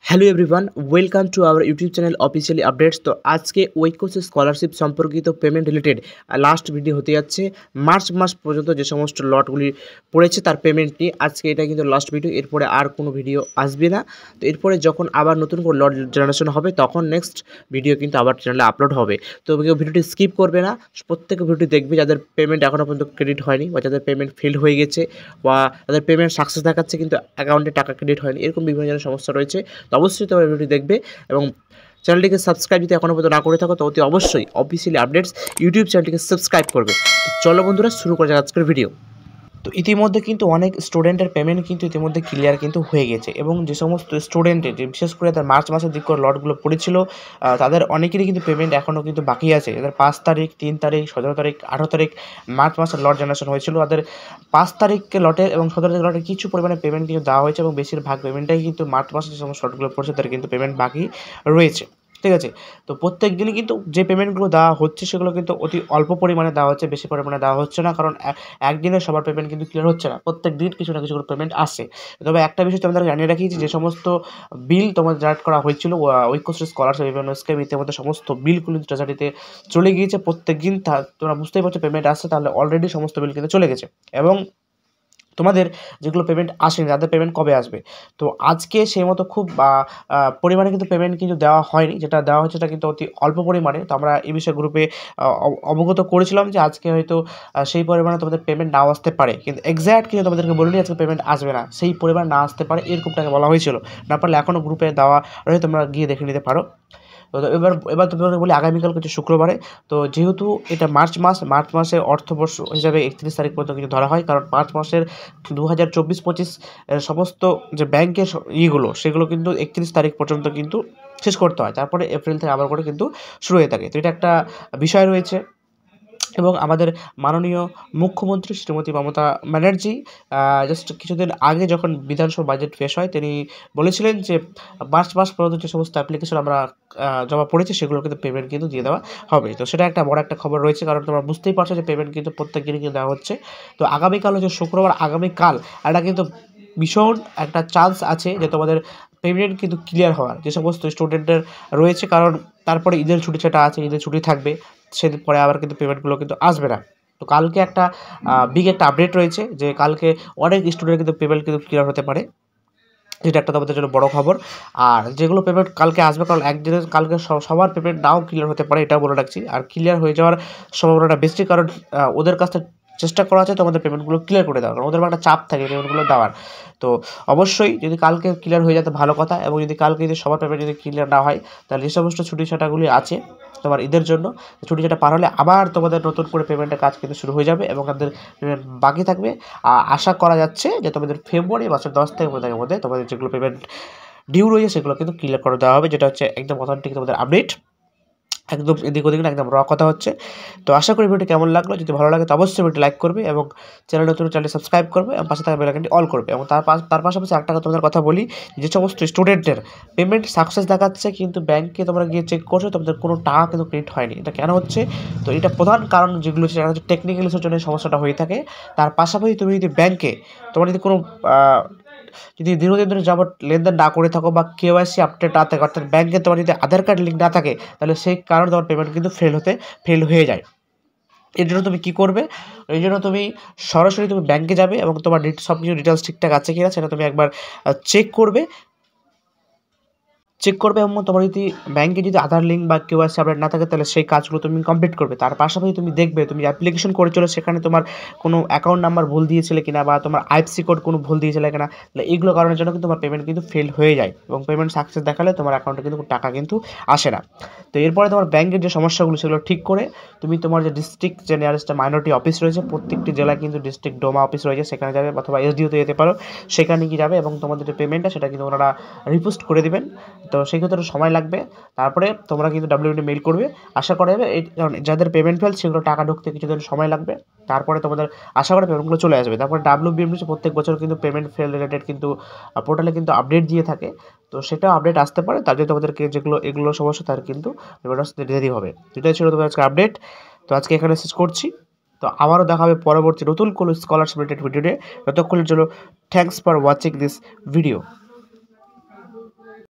Hello everyone, welcome to our YouTube channel officially updates. তো আজকে ঐক্যস scholarship সম্পর্কিত payment related last video হতে যাচ্ছে। মার্চ মাস পর্যন্ত যে সমস্ত লটগুলি পড়েছে তার পেমেন্ট নিয়ে আজকে এটা কিন্তু লাস্ট ভিডিও। এরপরে আর কোনো ভিডিও আসবে না। তো এরপরে যখন আবার নতুন করে লট জেনারেশন হবে তখন নেক্সট ভিডিও কিন্তু আবার চ্যানেলে আপলোড হবে। তো কেউ ভিডিওটি স্কিপ করবে না, প্রত্যেক ভিডিওটি দেখবে যাদের পেমেন্ট এখনও পর্যন্ত ক্রেডিট হয়নি বা যাদের পেমেন্ট ফেল হয়ে গেছে বা তাদের পেমেন্ট সাকসেস দেখাচ্ছে কিন্তু অ্যাকাউন্টে টাকা ক্রেডিট হয়নি, এরকম বিভিন্ন ধরনের সমস্যা রয়েছে। তো অবশ্যই তোমরা ভিডিওটি দেখবে এবং চ্যানেলটিকে সাবস্ক্রাইব যদি এখনও পর্যন্ত না করে থাকো তো অতি অবশ্যই অফিসিয়ালি আপডেটস ইউটিউব চ্যানেলটিকে সাবস্ক্রাইব করবে। তো চলো বন্ধুরা, শুরু করা যাক আজকের ভিডিও। তো ইতিমধ্যে কিন্তু অনেক স্টুডেন্টের পেমেন্ট কিন্তু ইতিমধ্যে ক্লিয়ার কিন্তু হয়ে গেছে এবং যে সমস্ত স্টুডেন্টের যে বিশেষ করে তার মার্চ মাসের দিক করে লটগুলো পড়েছিল তাদের অনেকেরই কিন্তু পেমেন্ট এখনও কিন্তু বাকি আছে। তাদের 5 তারিখ, 3 তারিখ, 17 তারিখ, 18 তারিখ মার্চ মাসের লট জেনারেশন হয়েছিল। তাদের 5 তারিখকে লটের এবং 17 তারিখ লটের কিছু পরিমাণে পেমেন্ট কিন্তু দেওয়া হয়েছে এবং বেশিরভাগ পেমেন্টটাই কিন্তু মার্চ মাসে যে সমস্ত লটগুলো পড়ছে তাদের কিন্তু পেমেন্ট বাকি রয়েছে। ঠিক আছে, তো প্রত্যেক দিনই কিন্তু যে পেমেন্টগুলো দেওয়া হচ্ছে সেগুলো কিন্তু অতি অল্প পরিমাণে দেওয়া হচ্ছে, বেশি পরিমাণে দেওয়া হচ্ছে না, কারণ একদিনে সবার পেমেন্ট কিন্তু ক্লিয়ার হচ্ছে না। প্রত্যেক দিন কিছু না কিছু করে পেমেন্ট আসে। তবে একটা বিষয় তোমাদের জানিয়ে রাখি যে সমস্ত বিল তোমাদের জেনারেট করা হয়েছিল ঐক্যশ্রী স্কলারশিপ বিভিন্ন স্কিম ইতিমধ্যে সমস্ত বিলগুলো ট্রেজারিতে চলে গিয়েছে। প্রত্যেক দিন তোমরা বুঝতেই পারছো পেমেন্ট আসছে, তাহলে অলরেডি সমস্ত বিল কিন্তু চলে গেছে। এবং তোমাদের যেগুলো পেমেন্ট আসেনি তাদের পেমেন্ট কবে আসবে, তো আজকে সেই মতো খুব পরিমাণে কিন্তু পেমেন্ট কিন্তু দেওয়া হয়নি। যেটা দেওয়া হচ্ছে সেটা কিন্তু অতি অল্প পরিমাণে। তো আমরা এই বিষয়ে গ্রুপে অবগত করেছিলাম যে আজকে হয়তো সেই পরিমাণে তোমাদের পেমেন্ট নাও আসতে পারে, কিন্তু এক্স্যাক্ট কিন্তু তোমাদেরকে বলিনি আজকে পেমেন্ট আসবে না, সেই পরিমাণ না আসতে পারে এরকমটাকে বলা হয়েছিল। না পারলে এখনও গ্রুপে দেওয়া রয়েছে, তোমরা গিয়ে দেখে নিতে পারো। তো এবার তোমাদের বলি আগামীকাল হচ্ছে শুক্রবারে। তো যেহেতু এটা মার্চ মাসের অর্থবর্ষ হিসাবে 31 তারিখ পর্যন্ত কিছু ধরা হয়, কারণ মার্চ মাসের 2024-25 সমস্ত যে ব্যাংকের ইয়েগুলো সেগুলো কিন্তু 31 তারিখ পর্যন্ত কিন্তু শেষ করতে হয়, তারপরে এপ্রিল থেকে আবার করে কিন্তু শুরু হয়ে থাকে। তো এটা একটা বিষয় রয়েছে। এবং আমাদের মাননীয় মুখ্যমন্ত্রী শ্রীমতী মমতা ব্যানার্জি জাস্ট কিছুদিন আগে যখন বিধানসভা বাজেট পেশ হয় তিনি বলেছিলেন যে মার্চ মাস পর্যন্ত যে সমস্ত অ্যাপ্লিকেশন আমরা জমা পড়েছি সেগুলো কিন্তু পেমেন্ট কিন্তু দিয়ে দেওয়া হবে। তো সেটা একটা বড় একটা খবর রয়েছে, কারণ তোমরা বুঝতেই পারছো যে পেমেন্ট কিন্তু প্রত্যেক দিনই কিন্তু দেওয়া হচ্ছে। তো আগামীকাল হচ্ছে শুক্রবার, আগামীকাল একটা কিন্তু ভীষণ একটা চান্স আছে যে তোমাদের পেমেন্ট কিন্তু ক্লিয়ার হওয়ার, যে সমস্ত স্টুডেন্টের রয়েছে, কারণ তারপরে ঈদের ছুটি সেটা আছে, ঈদের ছুটি থাকবে, সেদিন পরে আবার কিন্তু পেমেন্টগুলো কিন্তু আসবে না। তো কালকে একটা বিগ একটা আপডেট রয়েছে যে কালকে অনেক স্টুডেন্ট কিন্তু পেমেন্ট কিন্তু ক্লিয়ার হতে পারে, যেটা একটা তোমাদের জন্য বড় খবর। আর যেগুলো পেমেন্ট কালকে আসবে, কারণ একদিনে কালকে সবার পেমেন্ট নাও ক্লিয়ার হতে পারে, এটাও বলে রাখছি। আর ক্লিয়ার হয়ে যাওয়ার সম্ভাবনাটা বেশি, কারণ ওদের কাছ থেকে চেষ্টা করা আছে তোমাদের পেমেন্টগুলো ক্লিয়ার করে দেওয়ার, কারণ ওদের একটা চাপ থাকে পেমেন্টগুলো দেওয়ার। তো অবশ্যই যদি কালকে ক্লিয়ার হয়ে যেতে ভালো কথা, এবং যদি কালকে যদি সবার পেমেন্ট যদি ক্লিয়ার না হয় তাহলে যে সমস্ত ছুটি ছাটাগুলি আছে তোমার ঈদের জন্য, ছুটি ছাটা পার হলে আবার তোমাদের নতুন করে পেমেন্টের কাজ কিন্তু শুরু হয়ে যাবে এবং তাদের পেমেন্ট বাকি থাকবে। আশা করা যাচ্ছে যে তোমাদের ফেব্রুয়ারি মাসের 10 থেকে 15 তারিখের মধ্যে তোমাদের যেগুলো পেমেন্ট ডিউ রয়েছে সেগুলো কিন্তু ক্লিয়ার করে দেওয়া হবে, যেটা হচ্ছে একদম অথেন্টিক তোমাদের আপডেট, একদম এদিক ওদিক না, একদম র কথা হচ্ছে। তো আশা করি ভিডিওটি কেমন লাগলো, যদি ভালো লাগে তো অবশ্যই ভিডিওটি লাইক করবে এবং চ্যানেলটি সাবস্ক্রাইব করবে এবং পাশে থাকা বেল আইকনটি অল করবে। এবং তার পাশাপাশি একটা তোমাদের কথা বলি, যে সমস্ত স্টুডেন্টের পেমেন্ট সাকসেস দেখাচ্ছে কিন্তু ব্যাংকে তোমরা গিয়ে চেক করছো তোমাদের কোনো টাকা কিন্তু ক্রেডিট হয়নি, এটা কেন হচ্ছে? তো এটা প্রধান কারণ যেগুলো হচ্ছে সেটা হচ্ছে টেকনিক্যাল ইস্যুর জন্য সমস্যাটা হয়ে থাকে। তার পাশাপাশি তুমি যদি ব্যাংকে তোমার যদি কোনো যদি দীর্ঘদিন ধরে যাবত লেনদেন না করে থাকো বা কেওয়াইসি আপডেট না থাকে, অর্থাৎ ব্যাংকে তোমার যদি আধার কার্ড লিঙ্ক না থাকে, তাহলে সেই কারণে তোমার পেমেন্ট কিন্তু ফেল হয়ে যায়। এর জন্য তুমি কী করবে? এই জন্য তুমি সরাসরি তুমি ব্যাংকে যাবে এবং তোমার সব কিছু ডিটেলস ঠিকঠাক আছে কিনা সেটা তুমি একবার চেক করবে এবং তোমার যদি ব্যাংকে যদি আধার লিঙ্ক বা কেওয়াইসি আপডেট না থাকে তাহলে সেই কাজগুলো তুমি কমপ্লিট করবে। তার পাশাপাশি তুমি দেখবে তুমি অ্যাপ্লিকেশন করেছিলে সেখানে তোমার কোনো অ্যাকাউন্ট নাম্বার ভুল দিয়েছিলে কিনা বা তোমার আইএফএসসি কোড কোনো ভুল দিয়েছিলে কিনা, তাহলে এইগুলো কারণের জন্য কিন্তু তোমার পেমেন্ট কিন্তু ফেল হয়ে যায় এবং পেমেন্ট সাকসেস দেখালে তোমার অ্যাকাউন্টে কিন্তু টাকা কিন্তু আসে না। তো এরপরে তোমার ব্যাংকের যে সমস্যাগুলো সেগুলো ঠিক করে তুমি তোমার যে ডিস্ট্রিক্ট যে নিয়ারেস্ট মাইনরিটি অফিস রয়েছে, প্রত্যেকটি জেলায় কিন্তু ডিস্ট্রিক্ট ডোমা অফিস রয়েছে, সেখানে যাবে অথবা এসডিওতে যেতে পারো, সেখানে কি যাবে এবং তোমাদের যে পেমেন্টটা সেটা কিন্তু ওনারা রিপোস্ট করে দেবেন। তো সেই ক্ষেত্রে সময় লাগবে, তারপরে তোমরা কিন্তু ডাব্লিউডি মেইল করবে। আশা করা যাবে এই কারণ যাদের পেমেন্ট ফেল সেগুলো টাকা ঢুকতে কিছুদিন সময় লাগবে, তারপরে তোমাদের আশা করা পেমেন্টগুলো চলে আসবে। তারপরে ডাব্লিউবিএমডি প্রত্যেক বছর কিন্তু পেমেন্ট ফেল রিলেটেড কিন্তু পোর্টালে কিন্তু আপডেট দিয়ে থাকে, তো সেটাও আপডেট আসতে পারে, তার জন্য তোমাদেরকে এগুলো সমস্যা তার কিন্তু দেরি হবে। এটাই ছিল তোমাদের আজকে আপডেট। তো আজকে এখানে শেষ করছি। তো আবারও দেখা হবে পরবর্তী নতুন কোনো স্কলারশিপ রিলেটেড ভিডিওতে। ততক্ষণের জন্য thanks for watching this video.